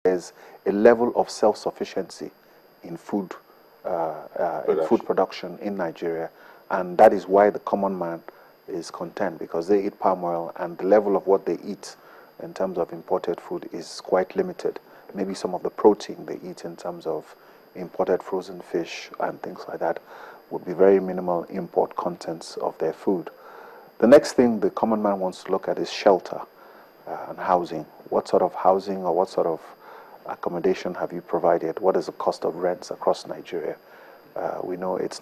there's a level of self-sufficiency in food production in Nigeria, and that is why the common man is content, because they eat palm oil, and the level of what they eat in terms of imported food is quite limited. Maybe some of the protein they eat in terms of imported frozen fish and things like that would be very minimal import contents of their food. The next thing the common man wants to look at is shelter and housing. What sort of housing or what sort of accommodation have you provided? What is the cost of rents across Nigeria? We know it's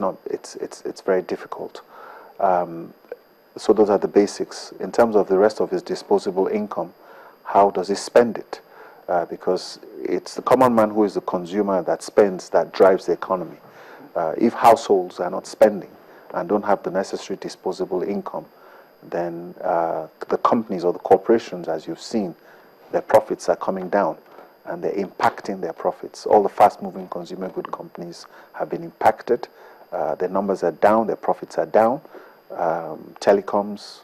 very difficult. So those are the basics. In terms of the rest of his disposable income, how does he spend it? Because it's the common man who is the consumer that spends, that drives the economy. If households are not spending and don't have the necessary disposable income, then the companies or the corporations, as you've seen, their profits are coming down and they're impacting their profits. All the fast-moving consumer good companies have been impacted. Their numbers are down, their profits are down. Telecoms,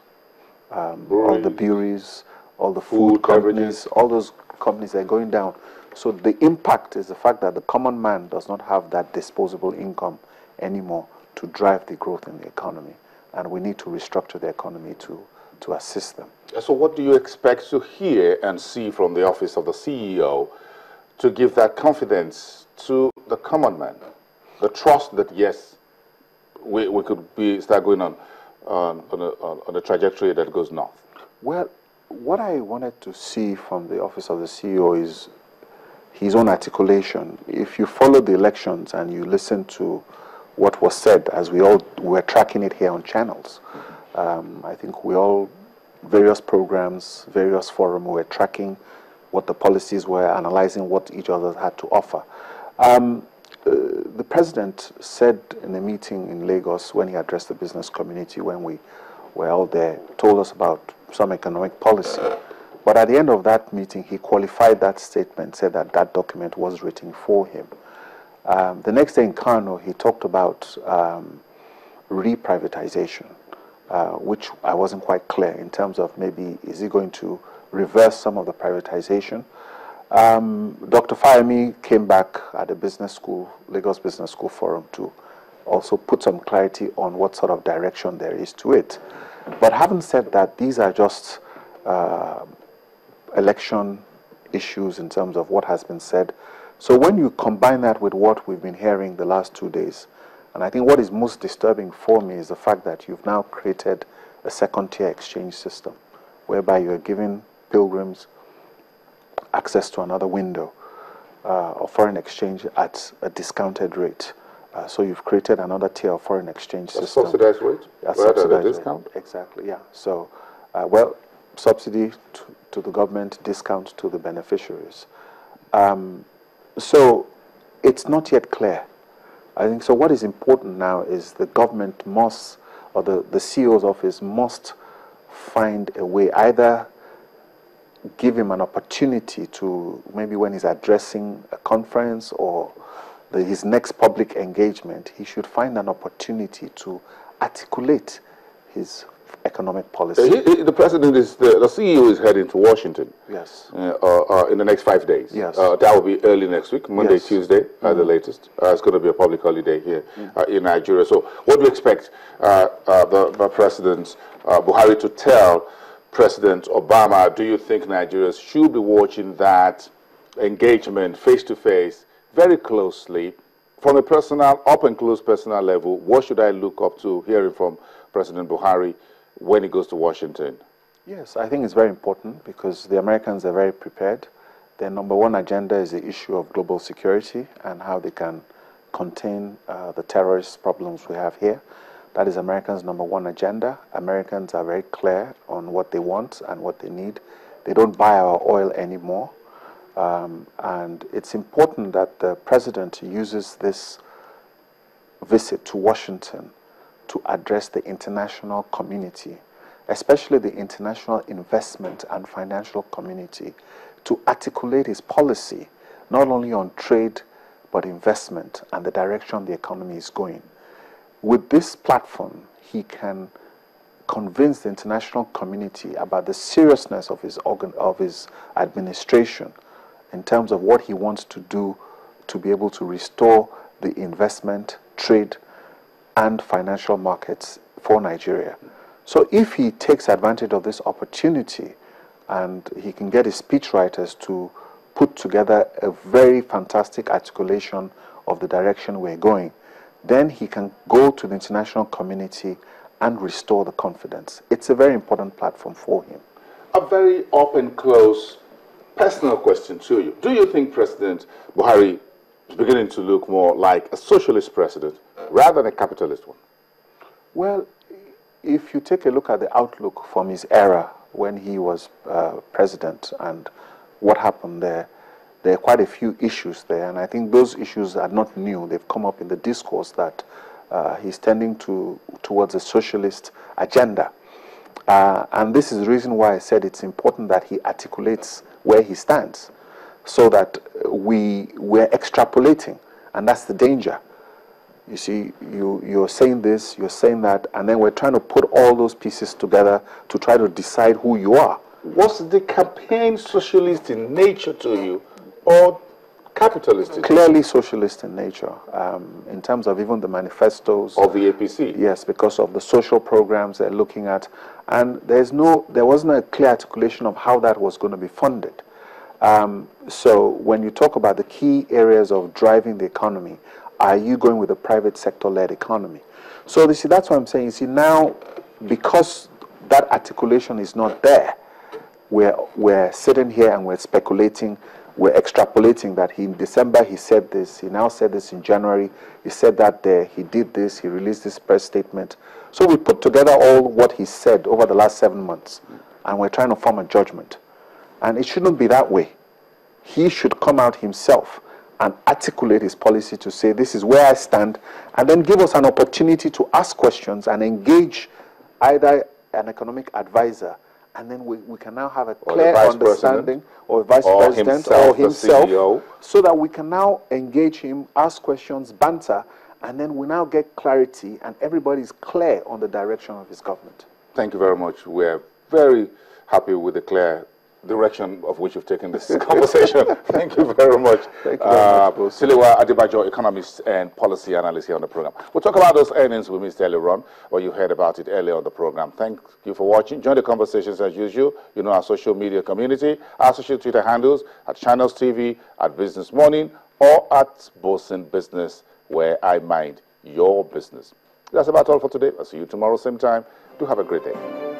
all the breweries, all the food companies, beverages, all those companies are going down. So the impact is the fact that the common man does not have that disposable income anymore to drive the growth in the economy. And we need to restructure the economy to assist them. So what do you expect to hear and see from the office of the CEO to give that confidence to the common man? The trust that, yes, we could start going on a trajectory that goes north. Well, what I wanted to see from the office of the CEO is his own articulation. If you follow the elections and you listen to what was said, as we all were tracking it here on channels, I think various programs, various forums, were tracking what the policies were, analyzing what each other had to offer. The president said in a meeting in Lagos when he addressed the business community, when we were all there, told us about some economic policy. But at the end of that meeting, he qualified that statement, said that that document was written for him. The next day in Kano, he talked about reprivatization, which I wasn't quite clear in terms of maybe is he going to reverse some of the privatization. Dr. Fayemi came back at the business school, Lagos Business School Forum, to also put some clarity on what sort of direction there is to it. But having said that, these are just election issues in terms of what has been said. So when you combine that with what we've been hearing the last 2 days, and I think what is most disturbing for me is the fact that you've now created a second-tier exchange system whereby you're giving pilgrims access to another window of foreign exchange at a discounted rate. So you've created another tier of foreign exchange system. Subsidized rate? Rather than discount? Exactly, yeah. So, well, subsidy to the government, discount to the beneficiaries. So it's not yet clear. I think so. What is important now is the government must, or the CEO's office must find a way, either give him an opportunity to, maybe when he's addressing a conference or his next public engagement, he should find an opportunity to articulate his economic policy. The president is, the CEO is heading to Washington. Yes. In the next 5 days. Yes. That will be early next week, Monday, yes. Tuesday, at the latest. It's going to be a public holiday here in Nigeria. So what do you expect the President Buhari to tell President Obama? Do you think Nigerians should be watching that engagement face-to-face very closely from a personal, up and close personal level? What should I look up to hearing from President Buhari when he goes to Washington? Yes, I think it's very important because the Americans are very prepared. Their number one agenda is the issue of global security and how they can contain the terrorist problems we have here. That is Americans' number one agenda. Americans are very clear on what they want and what they need. They don't buy our oil anymore. And it's important that the president uses this visit to Washington to address the international community, especially the international investment and financial community, to articulate his policy, not only on trade, but investment and the direction the economy is going. With this platform, he can convince the international community about the seriousness of his administration in terms of what he wants to do to be able to restore the investment, trade, and financial markets for Nigeria. So if he takes advantage of this opportunity and he can get his speechwriters to put together a very fantastic articulation of the direction we're going, then he can go to the international community and restore the confidence. It's a very important platform for him. A very open, close, personal question to you. Do you think President Buhari is beginning to look more like a socialist president rather than a capitalist one? Well, if you take a look at the outlook from his era when he was president and what happened there are quite a few issues there, and I think those issues are not new. They've come up in the discourse that he's tending towards a socialist agenda. And this is the reason why I said it's important that he articulates where he stands, so that we're extrapolating, and that's the danger. You see, you're saying this, you're saying that, and then we're trying to put all those pieces together to try to decide who you are. Was the campaign socialist in nature to you, or capitalist? Clearly socialist in nature, in terms of even the manifestos of the APC. Yes, because of the social programs they're looking at, and there wasn't a clear articulation of how that was going to be funded. So when you talk about the key areas of driving the economy, are you going with a private sector-led economy? So you see, that's what I'm saying. You see, now because that articulation is not there, we're sitting here and we're speculating. We're extrapolating that in December he said this, he now said this in January, he said that there, he did this, he released this press statement. So we put together all what he said over the last 7 months, and we're trying to form a judgment. And it shouldn't be that way. He should come out himself and articulate his policy to say, this is where I stand, and then give us an opportunity to ask questions and engage either an economic advisor, and then we can now have a clear understanding, or vice president, or himself, so that we can now engage him, ask questions, banter, and then we now get clarity, and everybody's clear on the direction of his government. Thank you very much. We're very happy with the clear direction of which you've taken this conversation. Thank you very much. Thank you very much. Tilewa Adebajo, economist and policy analyst here on the program. We'll talk about those earnings we missed earlier on, or you heard about it earlier on the program. Thank you for watching. Join the conversations as usual. You know our social media community, our social Twitter handles, at Channels TV, at Business Morning, or at Bosun Business, where I mind your business. That's about all for today. I'll see you tomorrow, same time. Do have a great day.